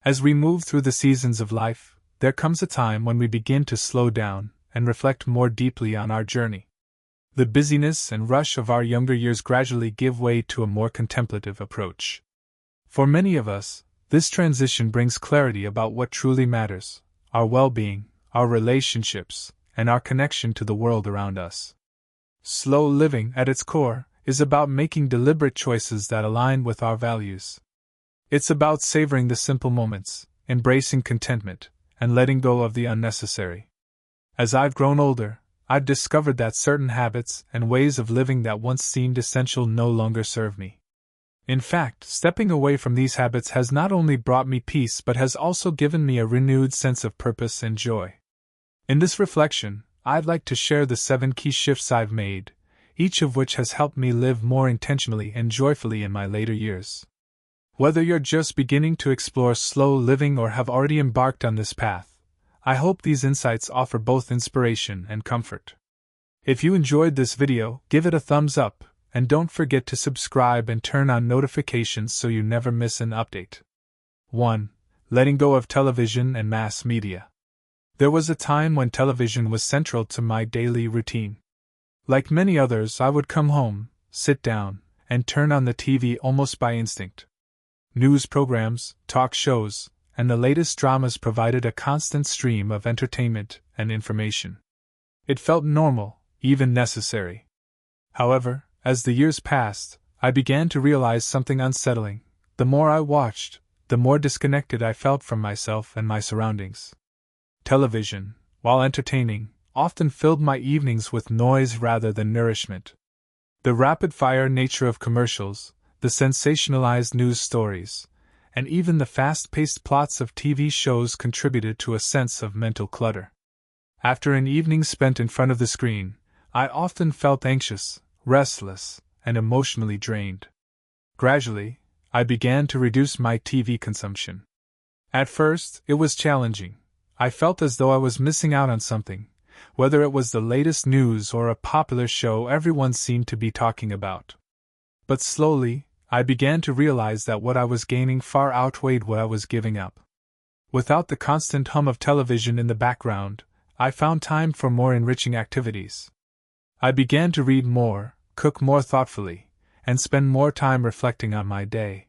As we move through the seasons of life, there comes a time when we begin to slow down and reflect more deeply on our journey. The busyness and rush of our younger years gradually give way to a more contemplative approach. For many of us, this transition brings clarity about what truly matters: our well-being, our relationships, and our connection to the world around us. Slow living, at its core, is about making deliberate choices that align with our values. It's about savoring the simple moments, embracing contentment, and letting go of the unnecessary. As I've grown older, I've discovered that certain habits and ways of living that once seemed essential no longer serve me. In fact, stepping away from these habits has not only brought me peace but has also given me a renewed sense of purpose and joy. In this reflection, I'd like to share the 7 key shifts I've made, each of which has helped me live more intentionally and joyfully in my later years. Whether you're just beginning to explore slow living or have already embarked on this path, I hope these insights offer both inspiration and comfort. If you enjoyed this video, give it a thumbs up, and don't forget to subscribe and turn on notifications so you never miss an update. 1. Letting go of television and mass media. There was a time when television was central to my daily routine. Like many others, I would come home, sit down, and turn on the TV almost by instinct. News programs, talk shows, and the latest dramas provided a constant stream of entertainment and information. It felt normal, even necessary. However, as the years passed, I began to realize something unsettling. The more I watched, the more disconnected I felt from myself and my surroundings. Television, while entertaining, often filled my evenings with noise rather than nourishment. The rapid-fire nature of commercials, the sensationalized news stories, and even the fast-paced plots of TV shows contributed to a sense of mental clutter. After an evening spent in front of the screen, I often felt anxious, restless, and emotionally drained. Gradually, I began to reduce my TV consumption. At first, it was challenging. I felt as though I was missing out on something, whether it was the latest news or a popular show everyone seemed to be talking about. But slowly, I began to realize that what I was gaining far outweighed what I was giving up. Without the constant hum of television in the background, I found time for more enriching activities. I began to read more, cook more thoughtfully, and spend more time reflecting on my day.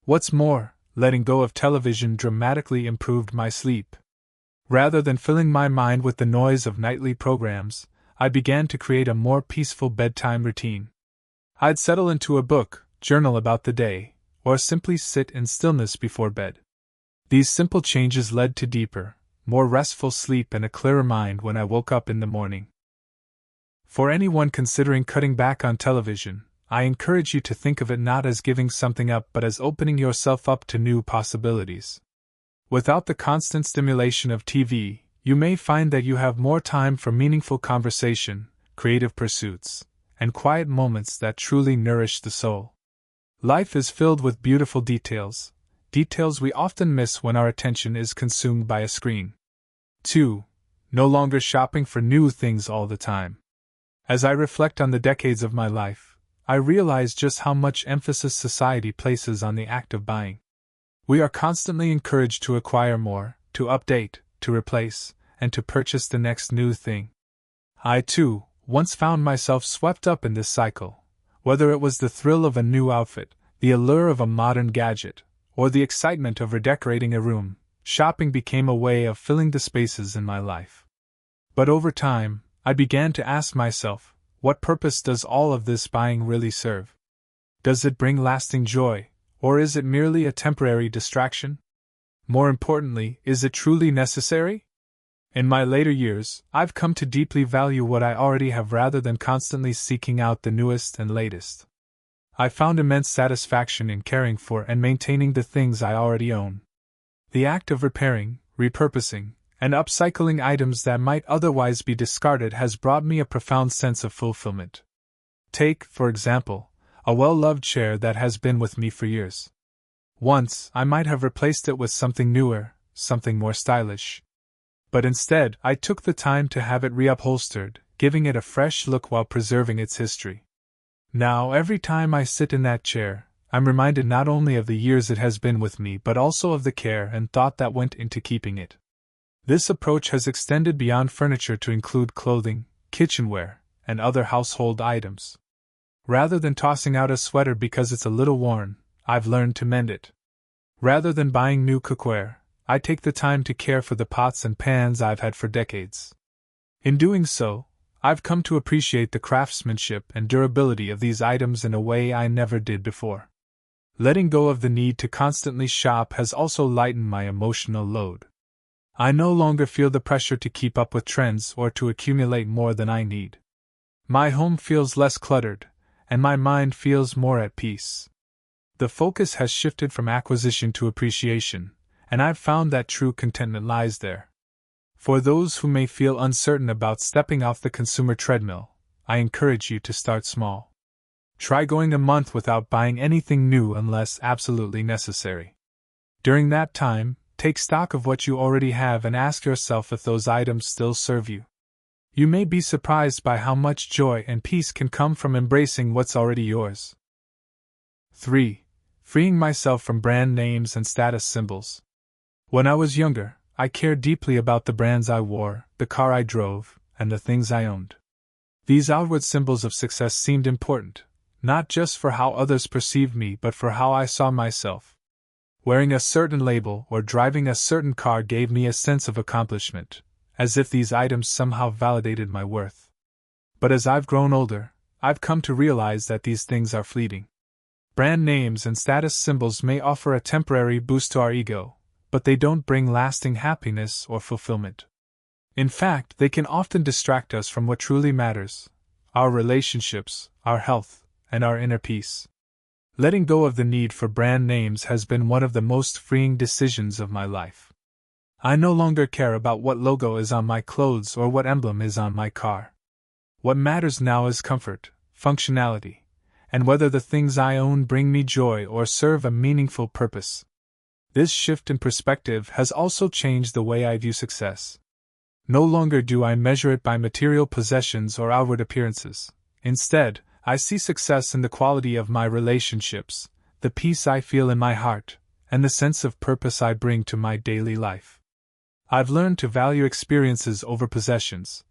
What's more, letting go of television dramatically improved my sleep. Rather than filling my mind with the noise of nightly programs, I began to create a more peaceful bedtime routine. I'd settle into a book, journal about the day, or simply sit in stillness before bed. These simple changes led to deeper, more restful sleep and a clearer mind when I woke up in the morning. For anyone considering cutting back on television, I encourage you to think of it not as giving something up but as opening yourself up to new possibilities. Without the constant stimulation of TV, you may find that you have more time for meaningful conversation, creative pursuits, and quiet moments that truly nourish the soul. Life is filled with beautiful details we often miss when our attention is consumed by a screen. 2. No longer shopping for new things all the time. As I reflect on the decades of my life, I realize just how much emphasis society places on the act of buying. We are constantly encouraged to acquire more, to update, to replace, and to purchase the next new thing. I, too, once found myself swept up in this cycle. Whether it was the thrill of a new outfit, the allure of a modern gadget, or the excitement of redecorating a room, shopping became a way of filling the spaces in my life. But over time, I began to ask myself, what purpose does all of this buying really serve? Does it bring lasting joy, or is it merely a temporary distraction? More importantly, is it truly necessary? In my later years, I've come to deeply value what I already have rather than constantly seeking out the newest and latest. I found immense satisfaction in caring for and maintaining the things I already own. The act of repairing, repurposing, and upcycling items that might otherwise be discarded has brought me a profound sense of fulfillment. Take, for example, a well-loved chair that has been with me for years. Once, I might have replaced it with something newer, something more stylish. But instead, I took the time to have it reupholstered, giving it a fresh look while preserving its history. Now, every time I sit in that chair, I'm reminded not only of the years it has been with me but also of the care and thought that went into keeping it. This approach has extended beyond furniture to include clothing, kitchenware, and other household items. Rather than tossing out a sweater because it's a little worn, I've learned to mend it. Rather than buying new cookware, I take the time to care for the pots and pans I've had for decades. In doing so, I've come to appreciate the craftsmanship and durability of these items in a way I never did before. Letting go of the need to constantly shop has also lightened my emotional load. I no longer feel the pressure to keep up with trends or to accumulate more than I need. My home feels less cluttered, and my mind feels more at peace. The focus has shifted from acquisition to appreciation, and I've found that true contentment lies there. For those who may feel uncertain about stepping off the consumer treadmill, I encourage you to start small. Try going a month without buying anything new unless absolutely necessary. During that time, take stock of what you already have and ask yourself if those items still serve you. You may be surprised by how much joy and peace can come from embracing what's already yours. 3. Freeing myself from brand names and status symbols. When I was younger, I cared deeply about the brands I wore, the car I drove, and the things I owned. These outward symbols of success seemed important, not just for how others perceived me but for how I saw myself. Wearing a certain label or driving a certain car gave me a sense of accomplishment, as if these items somehow validated my worth. But as I've grown older, I've come to realize that these things are fleeting. Brand names and status symbols may offer a temporary boost to our ego, but they don't bring lasting happiness or fulfillment. In fact, they can often distract us from what truly matters: our relationships, our health, and our inner peace. Letting go of the need for brand names has been one of the most freeing decisions of my life. I no longer care about what logo is on my clothes or what emblem is on my car. What matters now is comfort, functionality, and whether the things I own bring me joy or serve a meaningful purpose. This shift in perspective has also changed the way I view success. No longer do I measure it by material possessions or outward appearances. Instead, I see success in the quality of my relationships, the peace I feel in my heart, and the sense of purpose I bring to my daily life. I've learned to value experiences over possessions,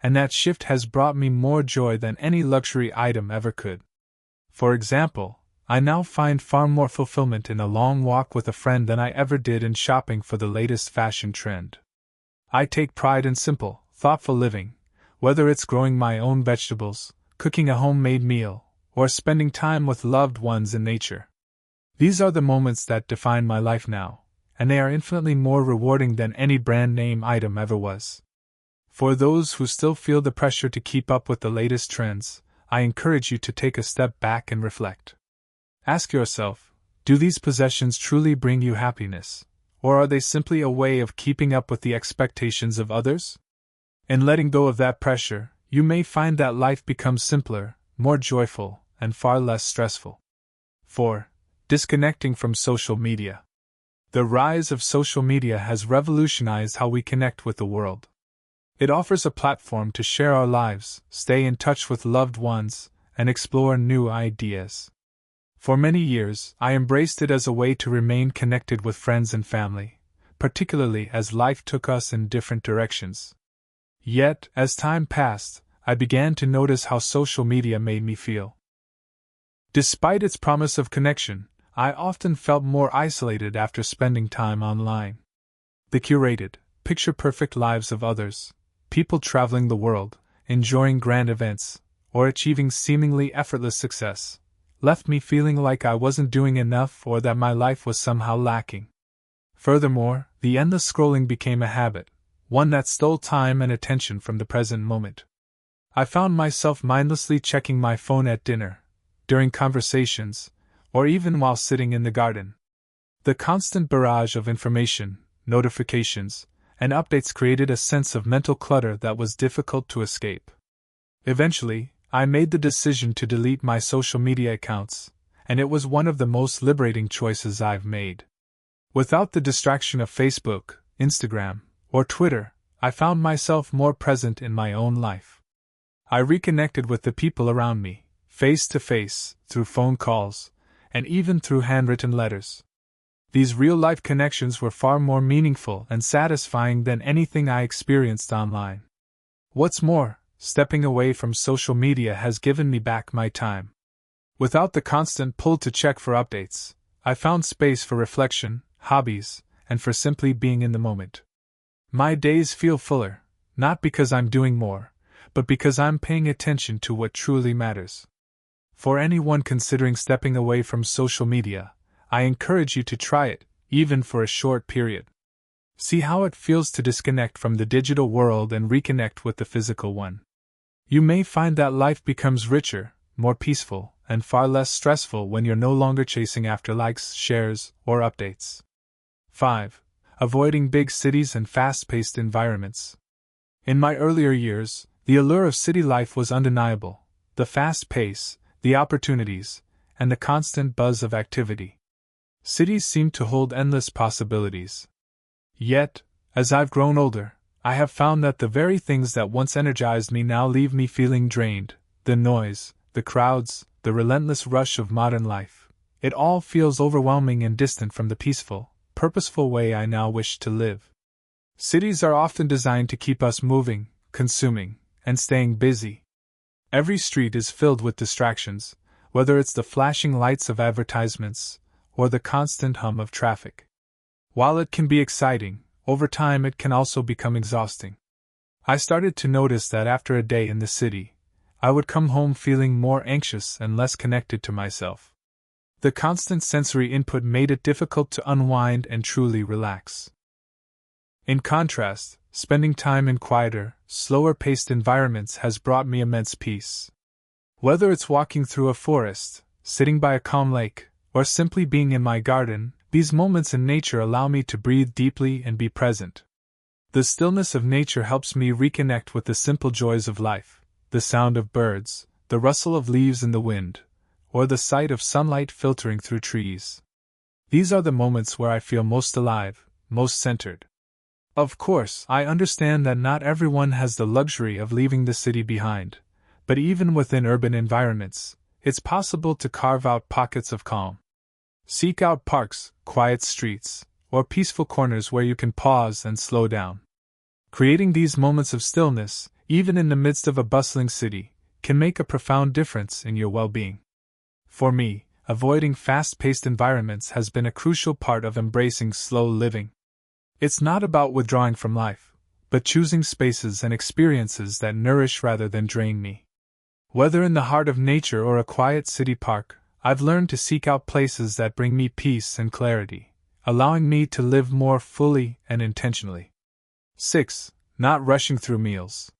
and that shift has brought me more joy than any luxury item ever could. For example, I now find far more fulfillment in a long walk with a friend than I ever did in shopping for the latest fashion trend. I take pride in simple, thoughtful living, whether it's growing my own vegetables, cooking a homemade meal, or spending time with loved ones in nature. These are the moments that define my life now, and they are infinitely more rewarding than any brand name item ever was. For those who still feel the pressure to keep up with the latest trends, I encourage you to take a step back and reflect. Ask yourself, do these possessions truly bring you happiness, or are they simply a way of keeping up with the expectations of others? In letting go of that pressure, you may find that life becomes simpler, more joyful, and far less stressful. 4. Disconnecting from social media. The rise of social media has revolutionized how we connect with the world. It offers a platform to share our lives, stay in touch with loved ones, and explore new ideas. For many years, I embraced it as a way to remain connected with friends and family, particularly as life took us in different directions. Yet, as time passed, I began to notice how social media made me feel. Despite its promise of connection, I often felt more isolated after spending time online. The curated, picture-perfect lives of others, people traveling the world, enjoying grand events, or achieving seemingly effortless success, left me feeling like I wasn't doing enough or that my life was somehow lacking. Furthermore, the endless scrolling became a habit, one that stole time and attention from the present moment. I found myself mindlessly checking my phone at dinner, during conversations, or even while sitting in the garden. The constant barrage of information, notifications, and updates created a sense of mental clutter that was difficult to escape. Eventually, I made the decision to delete my social media accounts, and it was one of the most liberating choices I've made. Without the distraction of Facebook, Instagram, or Twitter, I found myself more present in my own life. I reconnected with the people around me, face to face, through phone calls, and even through handwritten letters. These real-life connections were far more meaningful and satisfying than anything I experienced online. What's more, stepping away from social media has given me back my time. Without the constant pull to check for updates, I found space for reflection, hobbies, and for simply being in the moment. My days feel fuller, not because I'm doing more, but because I'm paying attention to what truly matters. For anyone considering stepping away from social media, I encourage you to try it, even for a short period. See how it feels to disconnect from the digital world and reconnect with the physical one. You may find that life becomes richer, more peaceful, and far less stressful when you're no longer chasing after likes, shares, or updates. 5. Avoiding big cities and fast-paced environments. In my earlier years, the allure of city life was undeniable: the fast pace, the opportunities, and the constant buzz of activity. Cities seemed to hold endless possibilities. Yet, as I've grown older, I have found that the very things that once energized me now leave me feeling drained: the noise, the crowds, the relentless rush of modern life. It all feels overwhelming and distant from the peaceful, purposeful way I now wish to live. Cities are often designed to keep us moving, consuming, and staying busy. Every street is filled with distractions, whether it's the flashing lights of advertisements or the constant hum of traffic. While it can be exciting, over time it can also become exhausting. I started to notice that after a day in the city, I would come home feeling more anxious and less connected to myself. The constant sensory input made it difficult to unwind and truly relax. In contrast, spending time in quieter, slower-paced environments has brought me immense peace. Whether it's walking through a forest, sitting by a calm lake, or simply being in my garden, these moments in nature allow me to breathe deeply and be present. The stillness of nature helps me reconnect with the simple joys of life: the sound of birds, the rustle of leaves in the wind, or the sight of sunlight filtering through trees. These are the moments where I feel most alive, most centered. Of course, I understand that not everyone has the luxury of leaving the city behind, but even within urban environments, it's possible to carve out pockets of calm. Seek out parks, quiet streets, or peaceful corners where you can pause and slow down. Creating these moments of stillness, even in the midst of a bustling city, can make a profound difference in your well-being. For me, avoiding fast-paced environments has been a crucial part of embracing slow living. It's not about withdrawing from life, but choosing spaces and experiences that nourish rather than drain me. Whether in the heart of nature or a quiet city park, I've learned to seek out places that bring me peace and clarity, allowing me to live more fully and intentionally. 6. Not rushing through meals.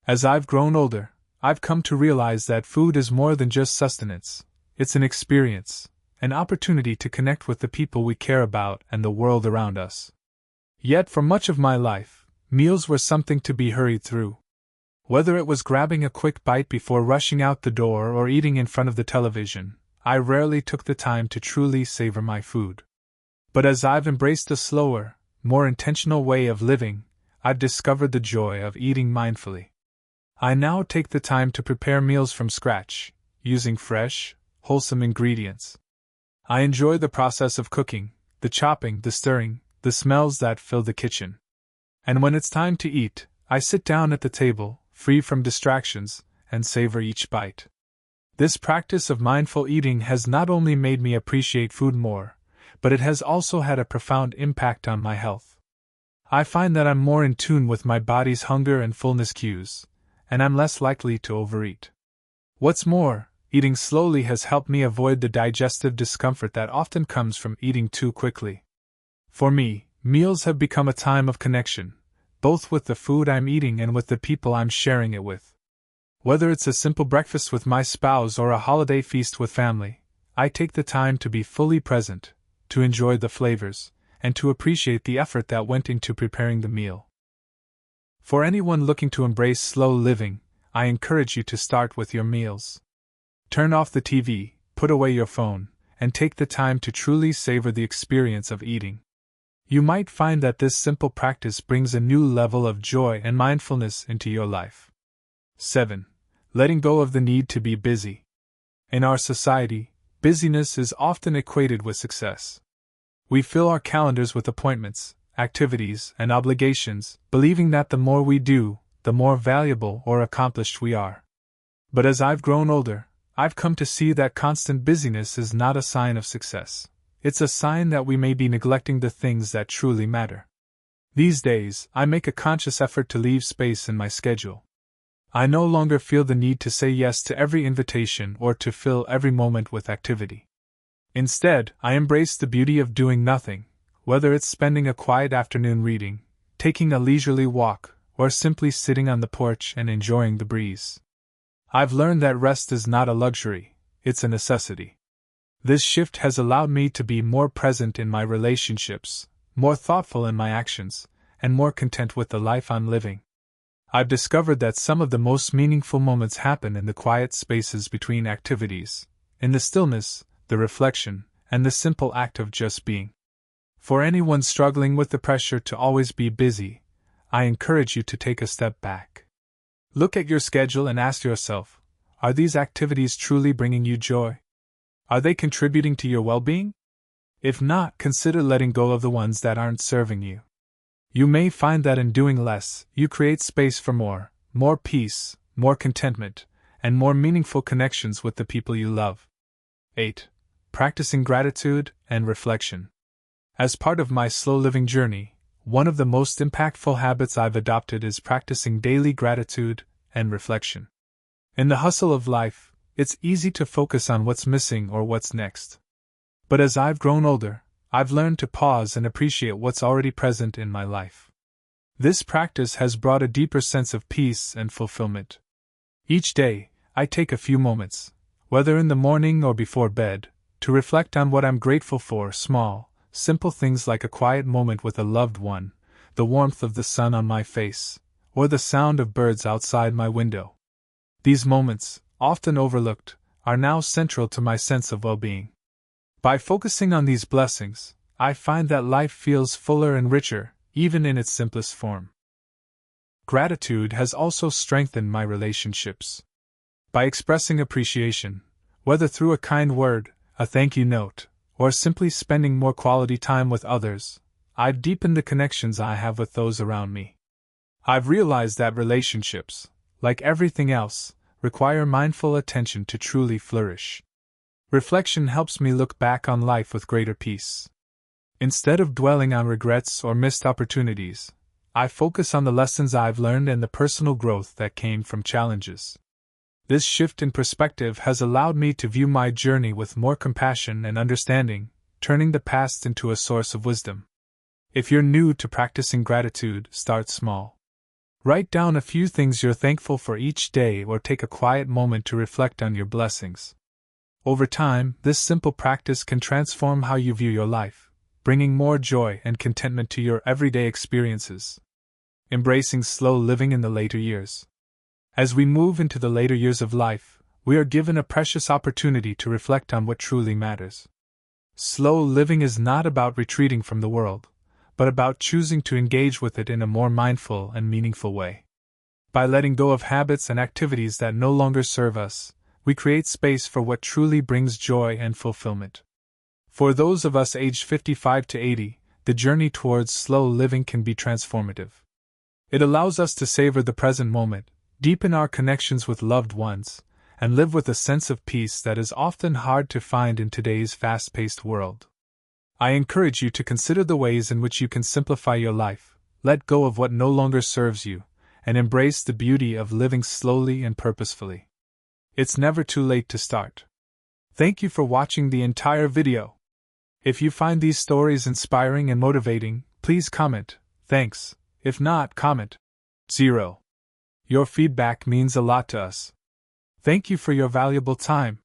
As I've grown older, I've come to realize that food is more than just sustenance. It's an experience, an opportunity to connect with the people we care about and the world around us. Yet for much of my life, meals were something to be hurried through. Whether it was grabbing a quick bite before rushing out the door or eating in front of the television, I rarely took the time to truly savor my food. But as I've embraced a slower, more intentional way of living, I've discovered the joy of eating mindfully. I now take the time to prepare meals from scratch, using fresh, wholesome ingredients. I enjoy the process of cooking, the chopping, the stirring, the smells that fill the kitchen. And when it's time to eat, I sit down at the table, free from distractions, and savor each bite. This practice of mindful eating has not only made me appreciate food more, but it has also had a profound impact on my health. I find that I'm more in tune with my body's hunger and fullness cues, and I'm less likely to overeat. What's more, eating slowly has helped me avoid the digestive discomfort that often comes from eating too quickly. For me, meals have become a time of connection, both with the food I'm eating and with the people I'm sharing it with. Whether it's a simple breakfast with my spouse or a holiday feast with family, I take the time to be fully present, to enjoy the flavors, and to appreciate the effort that went into preparing the meal. For anyone looking to embrace slow living, I encourage you to start with your meals. Turn off the TV, put away your phone, and take the time to truly savor the experience of eating. You might find that this simple practice brings a new level of joy and mindfulness into your life. 7. Letting go of the need to be busy. In our society, Busyness is often equated with success. We fill our calendars with appointments, activities, and obligations, believing that the more we do, the more valuable or accomplished we are. But as I've grown older, I've come to see that constant busyness is not a sign of success. It's a sign that we may be neglecting the things that truly matter. These days, I make a conscious effort to leave space in my schedule. I no longer feel the need to say yes to every invitation or to fill every moment with activity. Instead, I embrace the beauty of doing nothing, whether it's spending a quiet afternoon reading, taking a leisurely walk, or simply sitting on the porch and enjoying the breeze. I've learned that rest is not a luxury, it's a necessity. This shift has allowed me to be more present in my relationships, more thoughtful in my actions, and more content with the life I'm living. I've discovered that some of the most meaningful moments happen in the quiet spaces between activities, in the stillness, the reflection, and the simple act of just being. For anyone struggling with the pressure to always be busy, I encourage you to take a step back. Look at your schedule and ask yourself, are these activities truly bringing you joy? Are they contributing to your well-being? If not, consider letting go of the ones that aren't serving you. You may find that in doing less, you create space for more peace, more contentment, and more meaningful connections with the people you love. 8. Practicing gratitude and reflection. As part of my slow living journey, one of the most impactful habits I've adopted is practicing daily gratitude and reflection. In the hustle of life, it's easy to focus on what's missing or what's next. But as I've grown older, I've learned to pause and appreciate what's already present in my life. This practice has brought a deeper sense of peace and fulfillment. Each day, I take a few moments, whether in the morning or before bed, to reflect on what I'm grateful for. Small, simple things like a quiet moment with a loved one, the warmth of the sun on my face, or the sound of birds outside my window. These moments, often overlooked, are now central to my sense of well-being. By focusing on these blessings, I find that life feels fuller and richer, even in its simplest form. Gratitude has also strengthened my relationships. By expressing appreciation, whether through a kind word, a thank you note, or simply spending more quality time with others, I've deepened the connections I have with those around me. I've realized that relationships, like everything else, require mindful attention to truly flourish. Reflection helps me look back on life with greater peace. Instead of dwelling on regrets or missed opportunities, I focus on the lessons I've learned and the personal growth that came from challenges. This shift in perspective has allowed me to view my journey with more compassion and understanding, turning the past into a source of wisdom. If you're new to practicing gratitude, start small. Write down a few things you're thankful for each day or take a quiet moment to reflect on your blessings. Over time, this simple practice can transform how you view your life, bringing more joy and contentment to your everyday experiences. Embracing slow living in the later years. As we move into the later years of life, we are given a precious opportunity to reflect on what truly matters. Slow living is not about retreating from the world, but about choosing to engage with it in a more mindful and meaningful way. By letting go of habits and activities that no longer serve us, we create space for what truly brings joy and fulfillment. For those of us aged 55 to 80, the journey towards slow living can be transformative. It allows us to savor the present moment, deepen our connections with loved ones, and live with a sense of peace that is often hard to find in today's fast-paced world. I encourage you to consider the ways in which you can simplify your life, let go of what no longer serves you, and embrace the beauty of living slowly and purposefully. It's never too late to start. Thank you for watching the entire video. If you find these stories inspiring and motivating, please comment, thanks. If not, comment 0. Your feedback means a lot to us. Thank you for your valuable time.